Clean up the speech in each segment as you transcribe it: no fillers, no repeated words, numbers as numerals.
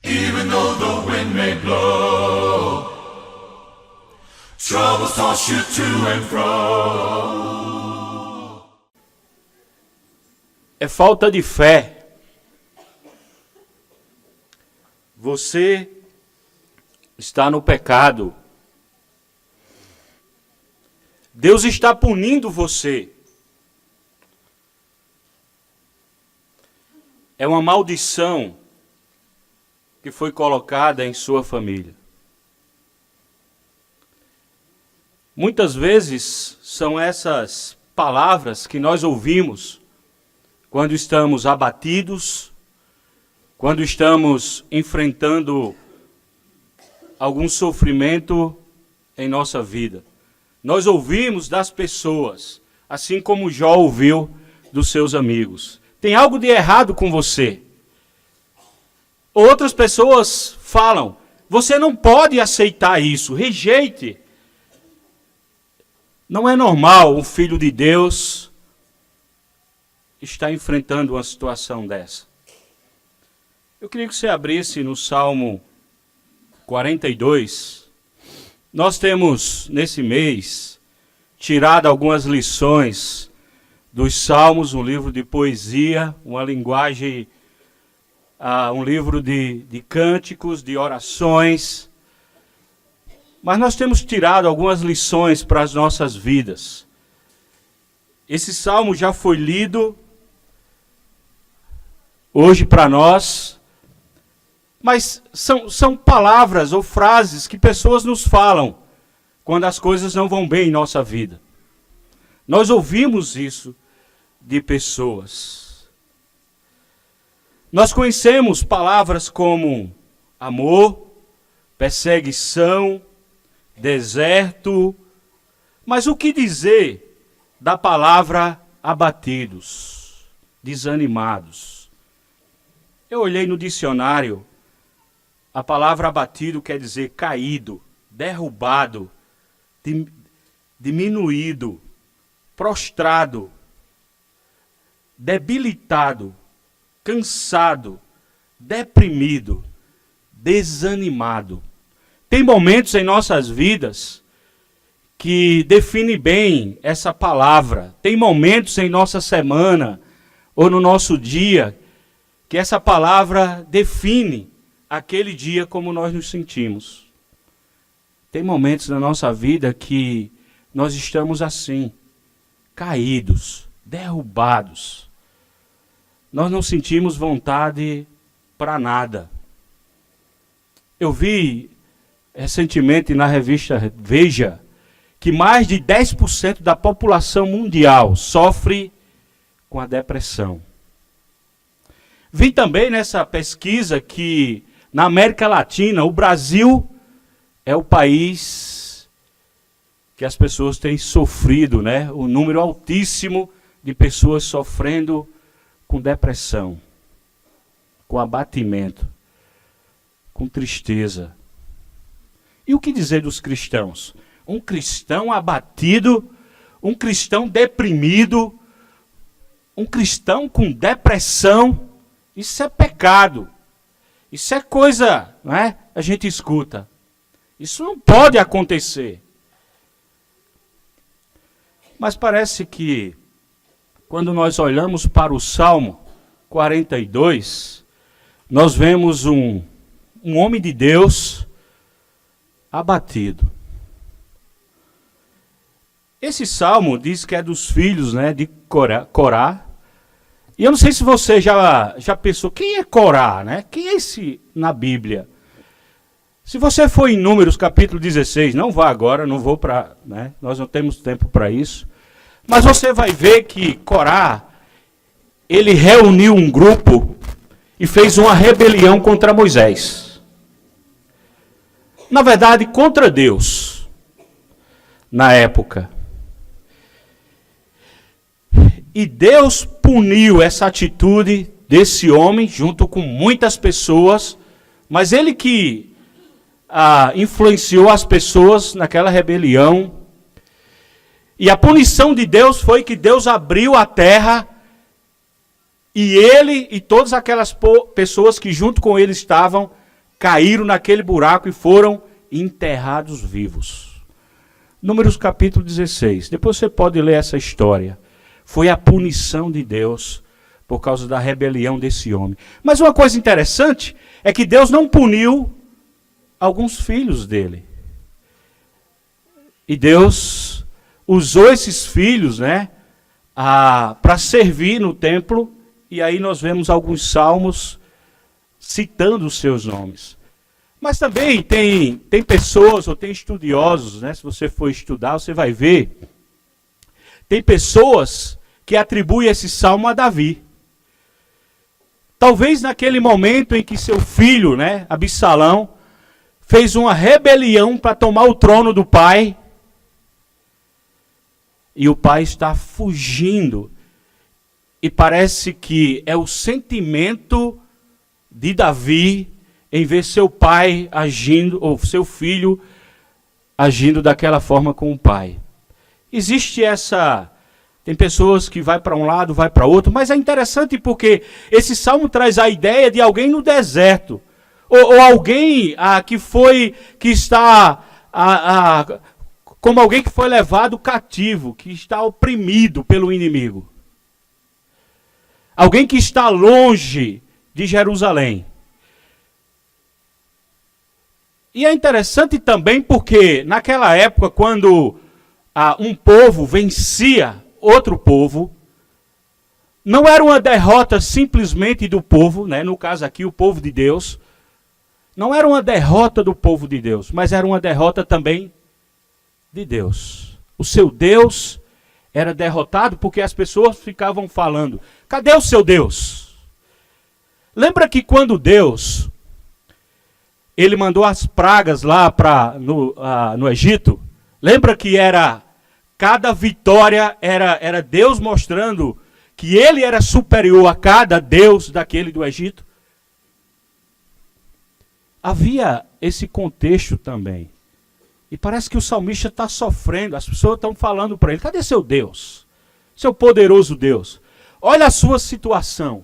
Even though the wind may blow, troubles toss you to and fro. É falta de fé. Você está no pecado. Deus está punindo você. É uma maldição que foi colocada em sua família. Muitas vezes são essas palavras que nós ouvimos quando estamos abatidos, quando estamos enfrentando algum sofrimento em nossa vida. Nós ouvimos das pessoas, assim como Jó ouviu dos seus amigos. Tem algo de errado com você. Outras pessoas falam, você não pode aceitar isso, rejeite. Não é normal um filho de Deus estar enfrentando uma situação dessa. Eu queria que você abrisse no Salmo 42. Nós temos, nesse mês, tirado algumas lições dos Salmos, um livro de poesia, uma linguagem, um livro de cânticos, de orações. Mas nós temos tirado algumas lições para as nossas vidas. Esse salmo já foi lido hoje para nós, mas são palavras ou frases que pessoas nos falam quando as coisas não vão bem em nossa vida. Nós ouvimos isso de pessoas. Nós conhecemos palavras como amor, perseguição, deserto, mas o que dizer da palavra abatidos, desanimados? Eu olhei no dicionário, a palavra abatido quer dizer caído, derrubado, diminuído, prostrado, debilitado, cansado, deprimido, desanimado. Tem momentos em nossas vidas que define bem essa palavra. Tem momentos em nossa semana ou no nosso dia que essa palavra define aquele dia como nós nos sentimos. Tem momentos na nossa vida que nós estamos assim, caídos, derrubados. Nós não sentimos vontade para nada. Eu vi recentemente na revista Veja que mais de 10% da população mundial sofre com a depressão. Vi também nessa pesquisa que na América Latina, o Brasil é o país que as pessoas têm sofrido, né? Um número altíssimo de pessoas sofrendo com depressão, com abatimento, com tristeza. E o que dizer dos cristãos? Um cristão abatido, um cristão deprimido, um cristão com depressão, isso é pecado. Isso é coisa, não é? A gente escuta. Isso não pode acontecer. Mas parece que quando nós olhamos para o Salmo 42, nós vemos um homem de Deus abatido. Esse salmo diz que é dos filhos, né, de Corá. E eu não sei se você já pensou, quem é Corá, né? Quem é esse na Bíblia? Se você for em Números capítulo 16, não vá agora, não vou para, né? Nós não temos tempo para isso. Mas você vai ver que Corá, ele reuniu um grupo e fez uma rebelião contra Moisés. Na verdade, contra Deus, na época. E Deus puniu essa atitude desse homem, junto com muitas pessoas, mas ele que influenciou as pessoas naquela rebelião. E a punição de Deus foi que Deus abriu a terra, e ele e todas aquelas pessoas que junto com ele estavam, caíram naquele buraco e foram enterrados vivos. Números capítulo 16. Depois você pode ler essa história. Foi a punição de Deus por causa da rebelião desse homem. Mas uma coisa interessante é que Deus não puniu alguns filhos dele. E Deus usou esses filhos, né, para servir no templo. E aí nós vemos alguns salmos citando os seus nomes. Mas também tem pessoas, ou tem estudiosos, né, se você for estudar, você vai ver, tem pessoas que atribuem esse salmo a Davi. Talvez naquele momento em que seu filho, né, Absalão, fez uma rebelião para tomar o trono do pai, e o pai está fugindo. E parece que é o sentimento de Davi em ver seu pai agindo, ou seu filho agindo daquela forma com o pai. Existe essa... Tem pessoas que vai para um lado, vai para outro, mas é interessante porque esse salmo traz a ideia de alguém no deserto. Ou alguém que está como alguém que foi levado cativo, que está oprimido pelo inimigo. Alguém que está longe de Jerusalém. E é interessante também porque naquela época, quando um povo vencia outro povo, não era uma derrota simplesmente do povo, né? No caso aqui o povo de Deus, não era uma derrota do povo de Deus, mas era uma derrota também de Deus. O seu Deus era derrotado porque as pessoas ficavam falando, cadê o seu Deus? Lembra que quando Deus, ele mandou as pragas lá no Egito, lembra que cada vitória era Deus mostrando que ele era superior a cada Deus daquele do Egito? Havia esse contexto também. E parece que o salmista está sofrendo. As pessoas estão falando para ele, cadê seu Deus? Seu poderoso Deus. Olha a sua situação.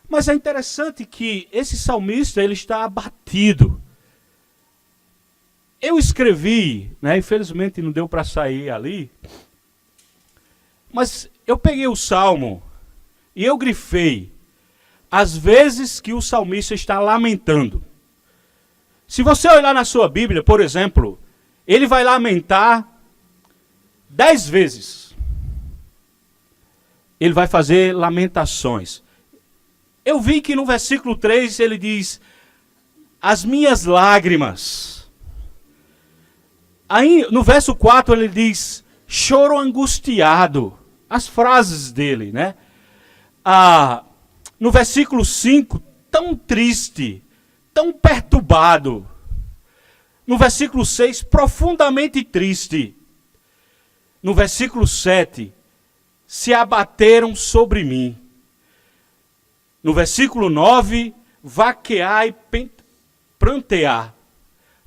Mas é interessante que esse salmista, ele está abatido. Eu escrevi, né, infelizmente não deu para sair ali, mas eu peguei o salmo e eu grifei as vezes que o salmista está lamentando. Se você olhar na sua Bíblia, por exemplo, ele vai lamentar 10 vezes. Ele vai fazer lamentações. Eu vi que no versículo 3 ele diz, as minhas lágrimas. Aí no verso 4 ele diz, choro angustiado. As frases dele, né? No versículo 5, tão triste, tão perturbado. No versículo 6, profundamente triste. No versículo 7, se abateram sobre mim. No versículo 9, vaquear e prantear.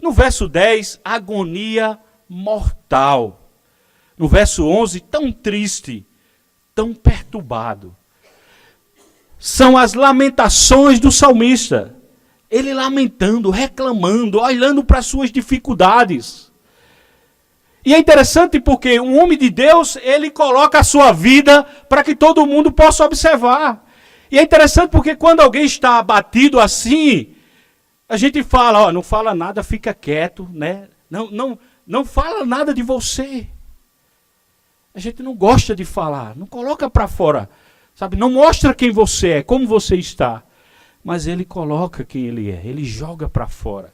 No verso 10, agonia mortal. No verso 11, tão triste, tão perturbado. São as lamentações do salmista. Ele lamentando, reclamando, olhando para as suas dificuldades. E é interessante porque um homem de Deus, ele coloca a sua vida para que todo mundo possa observar. E é interessante porque quando alguém está abatido assim, a gente fala, não fala nada, fica quieto, né? Não fala nada de você. A gente não gosta de falar, não coloca para fora, sabe? Não mostra quem você é, como você está. Mas ele coloca quem ele é, ele joga para fora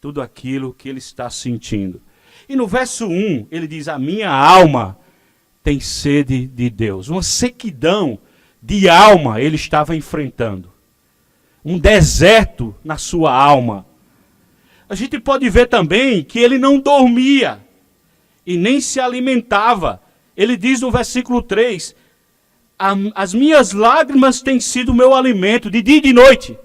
tudo aquilo que ele está sentindo. E no verso 1, ele diz, a minha alma tem sede de Deus. Uma sequidão de alma ele estava enfrentando. Um deserto na sua alma. A gente pode ver também que ele não dormia e nem se alimentava. Ele diz no versículo 3, as minhas lágrimas têm sido o meu alimento de dia e de noite.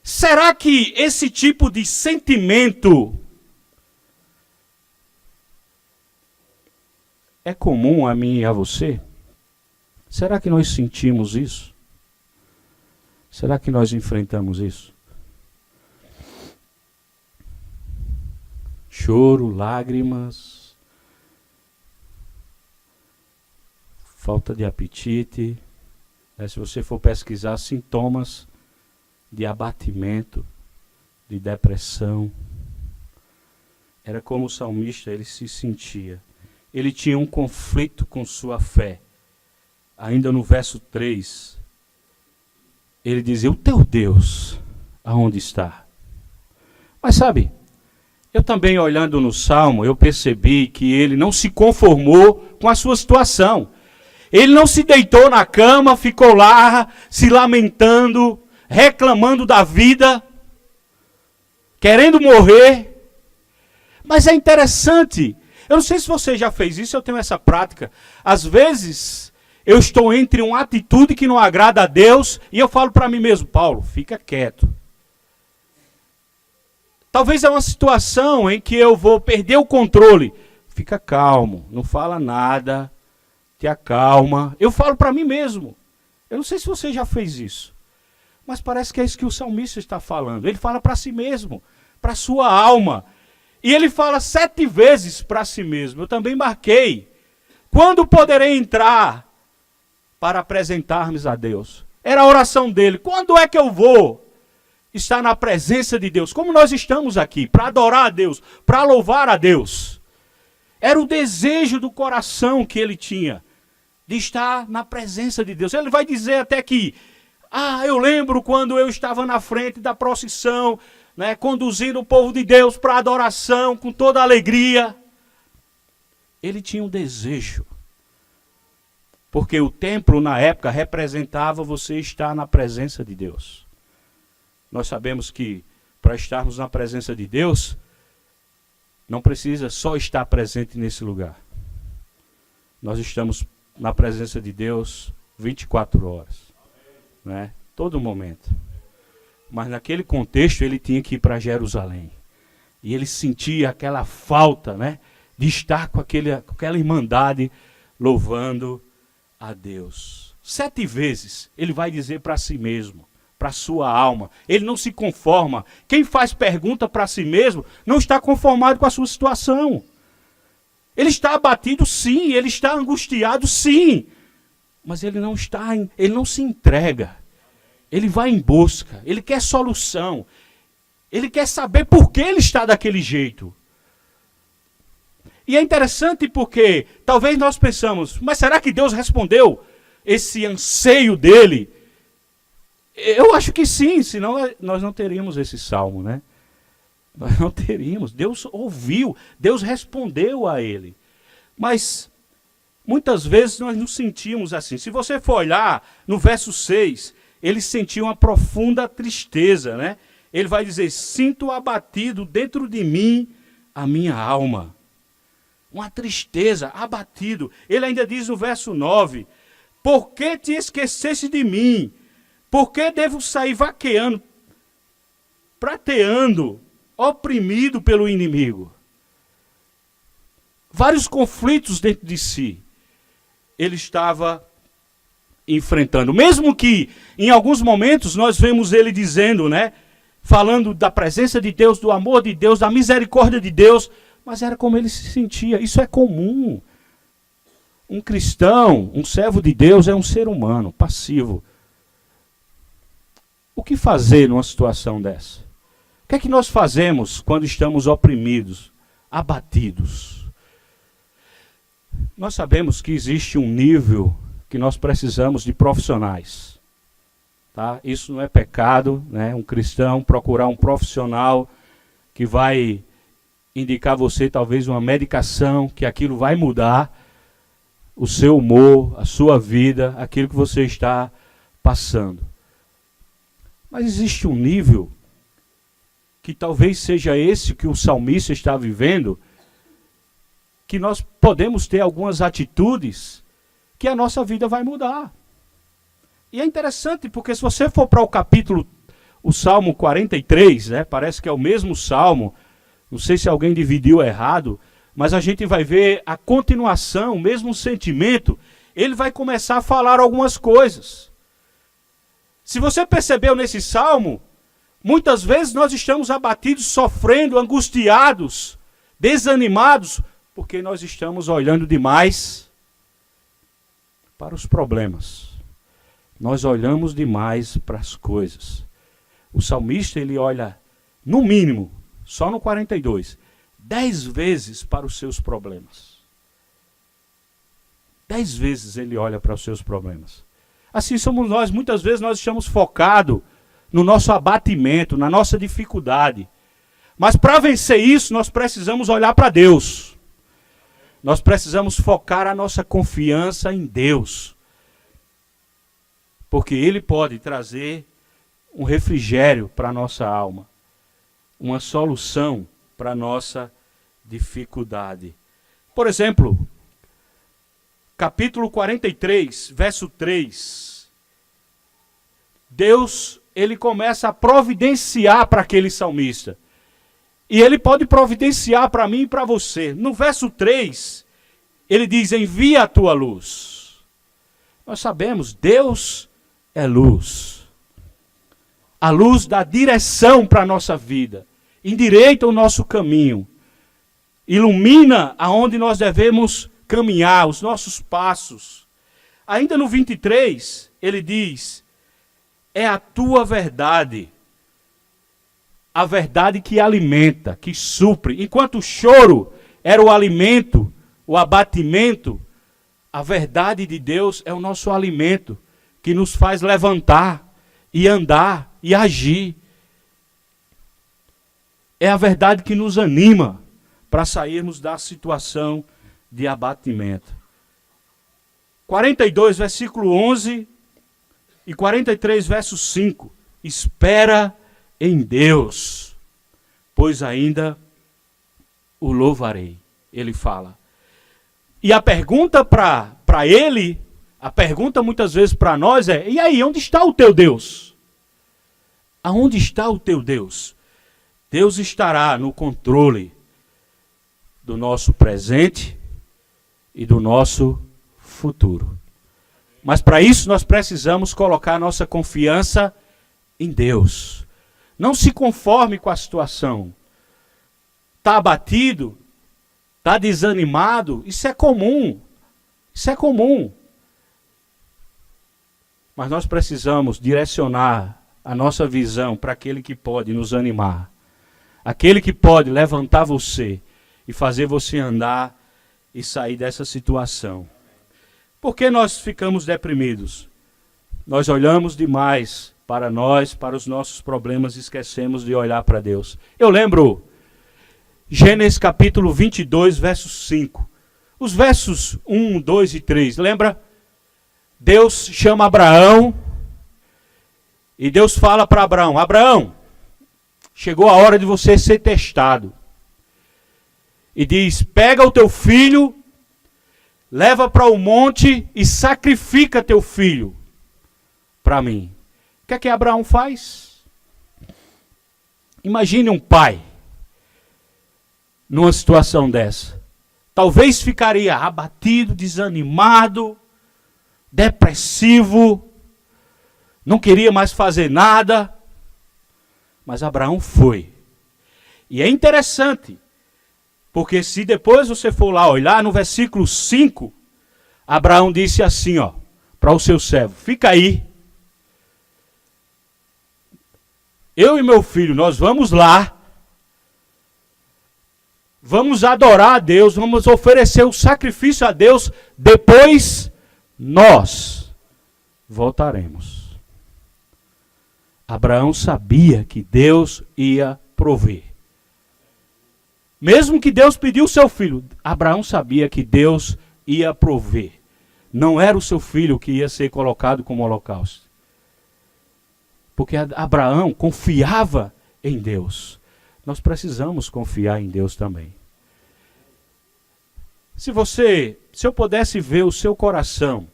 Será que esse tipo de sentimento é comum a mim e a você? Será que nós sentimos isso? Será que nós enfrentamos isso? choro, lágrimas, falta de apetite. Se você for pesquisar sintomas de abatimento, de depressão, era como o salmista ele se sentia. Ele tinha um conflito com sua fé. Ainda no verso 3, ele dizia: o teu Deus, aonde está? Mas sabe, eu também olhando no Salmo, eu percebi que ele não se conformou com a sua situação. Ele não se deitou na cama, ficou lá se lamentando, reclamando da vida, querendo morrer. Mas é interessante, eu não sei se você já fez isso, eu tenho essa prática. Às vezes, eu estou entre uma atitude que não agrada a Deus e eu falo para mim mesmo: Paulo, fica quieto. Talvez é uma situação em que eu vou perder o controle. Fica calmo, não fala nada, te acalma. Eu falo para mim mesmo. Eu não sei se você já fez isso, mas parece que é isso que o salmista está falando. Ele fala para si mesmo, para a sua alma. E ele fala 7 vezes para si mesmo. Eu também marquei. Quando poderei entrar para apresentar-me a Deus? Era a oração dele. Quando é que eu vou estar na presença de Deus? Como nós estamos aqui, para adorar a Deus, para louvar a Deus. Era o desejo do coração que ele tinha, de estar na presença de Deus. Ele vai dizer até que, eu lembro quando eu estava na frente da procissão, conduzindo o povo de Deus para a adoração, com toda a alegria. Ele tinha um desejo. Porque o templo, na época, representava você estar na presença de Deus. Nós sabemos que, para estarmos na presença de Deus, não precisa só estar presente nesse lugar. Nós estamos na presença de Deus 24 horas. Todo momento. Mas naquele contexto ele tinha que ir para Jerusalém. E ele sentia aquela falta, de estar com aquela irmandade louvando a Deus. 7 vezes ele vai dizer para si mesmo, para a sua alma. Ele não se conforma. Quem faz pergunta para si mesmo não está conformado com a sua situação. Ele está abatido, sim. Ele está angustiado, sim. Mas ele não se entrega. Ele vai em busca, ele quer solução, ele quer saber por que ele está daquele jeito. E é interessante porque talvez nós pensamos, mas será que Deus respondeu esse anseio dele? Eu acho que sim, senão nós não teríamos esse salmo, Nós não teríamos. Deus ouviu, Deus respondeu a ele. Mas muitas vezes nós nos sentimos assim. Se você for olhar no verso 6, ele sentiu uma profunda tristeza, Ele vai dizer: sinto abatido dentro de mim a minha alma. Uma tristeza, abatido. Ele ainda diz no verso 9: por que te esqueceste de mim? Por que devo sair vaqueando, prateando, oprimido pelo inimigo? Vários conflitos dentro de si. Ele estava enfrentando. Mesmo que, em alguns momentos, nós vemos ele dizendo, falando da presença de Deus, do amor de Deus, da misericórdia de Deus, mas era como ele se sentia. Isso é comum. Um cristão, um servo de Deus, é um ser humano, passivo. O que fazer numa situação dessa? O que é que nós fazemos quando estamos oprimidos, abatidos? Nós sabemos que existe um nível que nós precisamos de profissionais. Isso não é pecado, um cristão procurar um profissional que vai indicar a você talvez uma medicação, que aquilo vai mudar o seu humor, a sua vida, aquilo que você está passando. Mas existe um nível que talvez seja esse que o salmista está vivendo, que nós podemos ter algumas atitudes que a nossa vida vai mudar. E é interessante porque se você for para o Salmo 43, parece que é o mesmo Salmo, não sei se alguém dividiu errado, mas a gente vai ver a continuação, o mesmo sentimento, ele vai começar a falar algumas coisas. Se você percebeu nesse Salmo, muitas vezes nós estamos abatidos, sofrendo, angustiados, Desanimados porque nós estamos olhando demais para os problemas. Nós olhamos demais para as coisas. O salmista, ele olha, no mínimo, só no 42, 10 vezes para os seus problemas. 10 vezes ele olha para os seus problemas. Assim somos nós. Muitas vezes nós estamos focados no nosso abatimento, na nossa dificuldade. Mas para vencer isso, nós precisamos olhar para Deus. Nós precisamos focar a nossa confiança em Deus. Porque Ele pode trazer um refrigério para a nossa alma. Uma solução para a nossa dificuldade. Por exemplo, capítulo 43, verso 3. Deus, ele começa a providenciar para aquele salmista. E ele pode providenciar para mim e para você. No verso 3, ele diz, envia a tua luz. Nós sabemos, Deus é luz. A luz dá direção para a nossa vida. Endireita o nosso caminho. Ilumina aonde nós devemos caminhar, os nossos passos. Ainda no 23, ele diz, é a tua verdade. A verdade que alimenta, que supre. Enquanto o choro era o alimento, o abatimento, a verdade de Deus é o nosso alimento, que nos faz levantar e andar e agir. É a verdade que nos anima para sairmos da situação de abatimento. 42, versículo 11 e 43, verso 5. Espera em Deus, pois ainda o louvarei. Ele fala. E a pergunta para ele, a pergunta muitas vezes para nós é, e aí, onde está o teu Deus? Aonde está o teu Deus? Deus estará no controle do nosso presente e do nosso futuro. Mas para isso nós precisamos colocar nossa confiança em Deus. Não se conforme com a situação. Está abatido, está desanimado, isso é comum. Isso é comum. Mas nós precisamos direcionar a nossa visão para aquele que pode nos animar. Aquele que pode levantar você e fazer você andar e sair dessa situação. Por que nós ficamos deprimidos? Nós olhamos demais para nós, para os nossos problemas, e esquecemos de olhar para Deus. Eu lembro, Gênesis capítulo 22, verso 5. Os versos 1, 2 e 3, lembra? Deus chama Abraão, e Deus fala para Abraão, Abraão, chegou a hora de você ser testado. E diz, pega o teu filho, leva para o monte e sacrifica teu filho para mim. O que é que Abraão faz? Imagine um pai numa situação dessa. Talvez ficaria abatido, desanimado, depressivo, não queria mais fazer nada. Mas Abraão foi. E é interessante, porque se depois você for lá olhar no versículo 5, Abraão disse assim, ó, para o seu servo, fica aí. Eu e meu filho, nós vamos lá, vamos adorar a Deus, vamos oferecer o sacrifício a Deus, depois nós voltaremos. Abraão sabia que Deus ia prover. Mesmo que Deus pediu o seu filho, Abraão sabia que Deus ia prover. Não era o seu filho que ia ser colocado como holocausto. Porque Abraão confiava em Deus. Nós precisamos confiar em Deus também. Se eu pudesse ver o seu coração,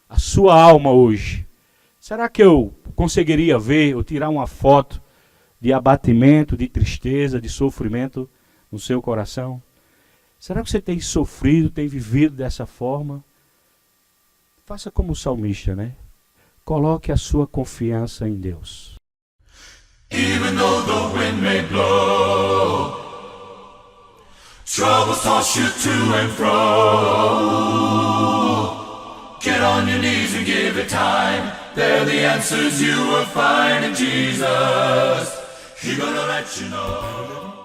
a sua alma hoje, será que eu conseguiria ver ou tirar uma foto de abatimento, de tristeza, de sofrimento no seu coração? Será que você tem sofrido, tem vivido dessa forma? Faça como o salmista, né? Coloque a sua confiança em Deus. Even though the wind may blow Troubles toss you to and fro. Get on your knees and give it time. They're the answers you will find in Jesus. He's gonna let you know.